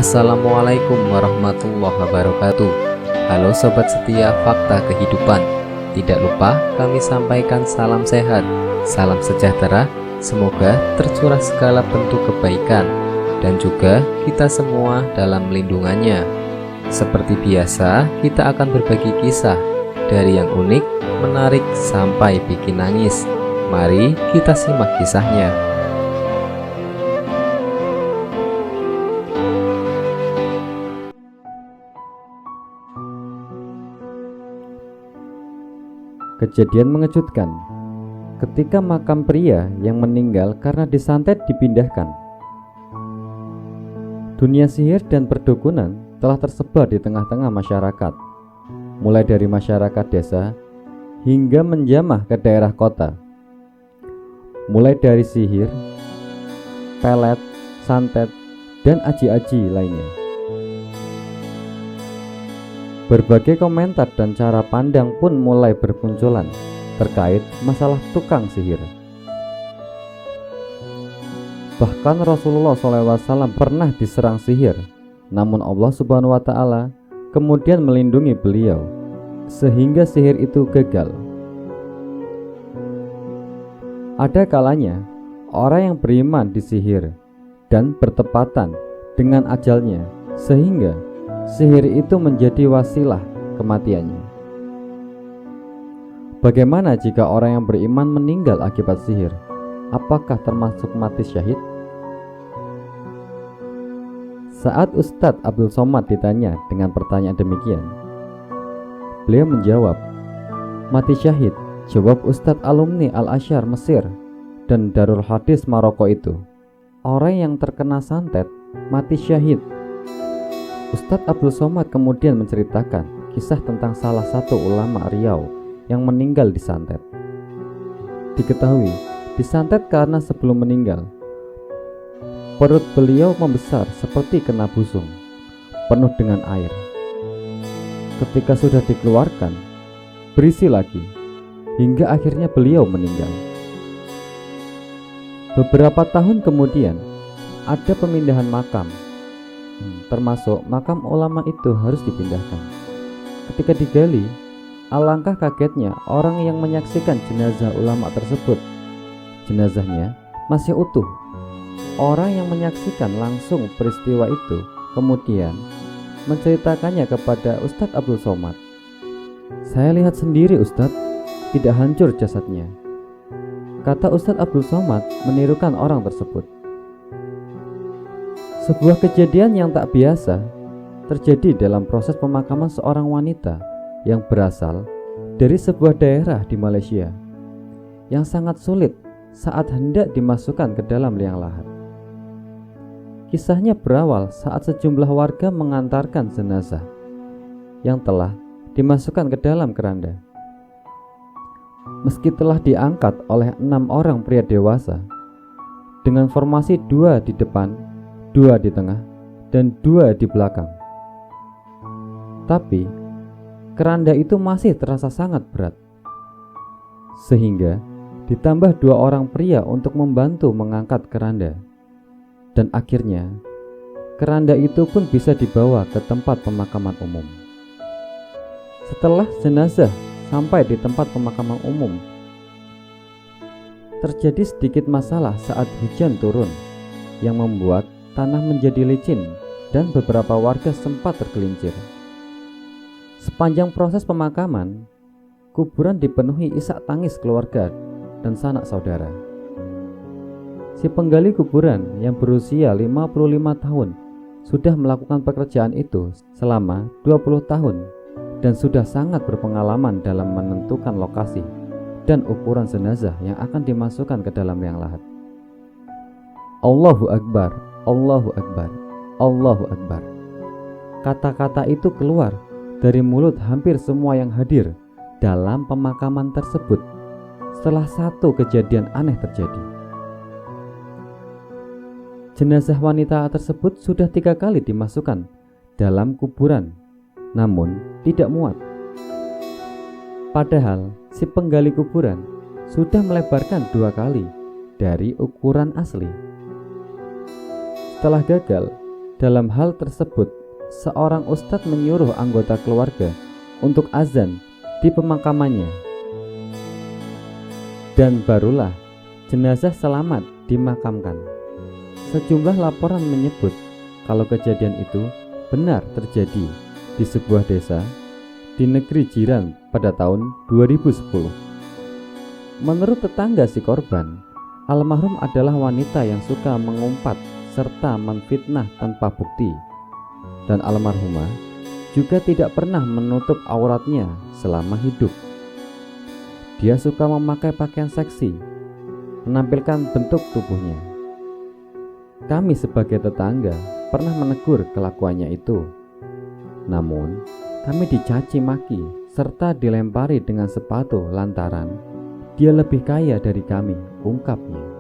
Assalamualaikum warahmatullahi wabarakatuh. Halo sobat setia Fakta Kehidupan. Tidak lupa kami sampaikan salam sehat, salam sejahtera. Semoga tercurah segala bentuk kebaikan dan juga kita semua dalam lindungannya. Seperti biasa, kita akan berbagi kisah dari yang unik, menarik sampai bikin nangis. Mari kita simak kisahnya. Kejadian mengejutkan ketika makam pria yang meninggal karena disantet dipindahkan. Dunia sihir dan perdukunan telah tersebar di tengah-tengah masyarakat, mulai dari masyarakat desa hingga menjamah ke daerah kota. Mulai dari sihir, pelet, santet, dan aji-aji lainnya. Berbagai komentar dan cara pandang pun mulai bermunculan terkait masalah tukang sihir. Bahkan Rasulullah SAW pernah diserang sihir, namun Allah Subhanahu wa Ta'ala kemudian melindungi beliau sehingga sihir itu gagal. Ada kalanya orang yang beriman disihir dan bertepatan dengan ajalnya, sehingga sihir itu menjadi wasilah kematiannya. Bagaimana jika orang yang beriman meninggal akibat sihir? Apakah termasuk mati syahid? Saat Ustadz Abdul Somad ditanya dengan pertanyaan demikian, beliau menjawab, mati syahid. Jawab Ustadz alumni Al-Azhar Mesir dan Darul Hadis Maroko itu, orang yang terkena santet mati syahid. Ustadz Abdul Somad kemudian menceritakan kisah tentang salah satu ulama Riau yang meninggal disantet. Diketahui disantet karena sebelum meninggal perut beliau membesar seperti kena busung, penuh dengan air. Ketika sudah dikeluarkan, berisi lagi, hingga akhirnya beliau meninggal. Beberapa tahun kemudian ada pemindahan makam, termasuk makam ulama itu harus dipindahkan. Ketika digali, alangkah kagetnya orang yang menyaksikan jenazah ulama tersebut. Jenazahnya masih utuh. Orang yang menyaksikan langsung peristiwa itu kemudian menceritakannya kepada Ustadz Abdul Somad. Saya lihat sendiri Ustadz, tidak hancur jasadnya, kata Ustadz Abdul Somad menirukan orang tersebut. Sebuah kejadian yang tak biasa terjadi dalam proses pemakaman seorang wanita yang berasal dari sebuah daerah di Malaysia yang sangat sulit saat hendak dimasukkan ke dalam liang lahat. Kisahnya berawal saat sejumlah warga mengantarkan jenazah yang telah dimasukkan ke dalam keranda. Meski telah diangkat oleh 6 orang pria dewasa dengan formasi 2 di depan, 2 di tengah, dan 2 di belakang, tapi keranda itu masih terasa sangat berat, sehingga ditambah 2 orang pria untuk membantu mengangkat keranda. Dan akhirnya keranda itu pun bisa dibawa ke tempat pemakaman umum. Setelah jenazah sampai di tempat pemakaman umum, terjadi sedikit masalah saat hujan turun yang membuat tanah menjadi licin dan beberapa warga sempat tergelincir. Sepanjang proses pemakaman, kuburan dipenuhi isak tangis keluarga dan sanak saudara. Si penggali kuburan yang berusia 55 tahun sudah melakukan pekerjaan itu selama 20 tahun dan sudah sangat berpengalaman dalam menentukan lokasi dan ukuran jenazah yang akan dimasukkan ke dalam liang lahat. Allahu Akbar, Allahu Akbar, Allahu Akbar. Kata-kata itu keluar dari mulut hampir semua yang hadir dalam pemakaman tersebut setelah satu kejadian aneh terjadi. Jenazah wanita tersebut sudah 3 kali dimasukkan dalam kuburan, namun tidak muat. Padahal si penggali kuburan sudah melebarkan 2 kali dari ukuran asli. Setelah gagal Dalam hal tersebut, seorang ustadz menyuruh anggota keluarga untuk azan di pemakamannya. Dan barulah jenazah selamat dimakamkan. Sejumlah laporan menyebut kalau kejadian itu benar terjadi di sebuah desa di negeri jiran pada tahun 2010. Menurut tetangga si korban, almarhum adalah wanita yang suka mengumpat serta menfitnah tanpa bukti, dan almarhumah juga tidak pernah menutup auratnya selama hidup. Dia suka memakai pakaian seksi, menampilkan bentuk tubuhnya. Kami sebagai tetangga pernah menegur kelakuannya itu. Namun, kami dicaci maki serta dilempari dengan sepatu lantaran dia lebih kaya dari kami, ungkapnya.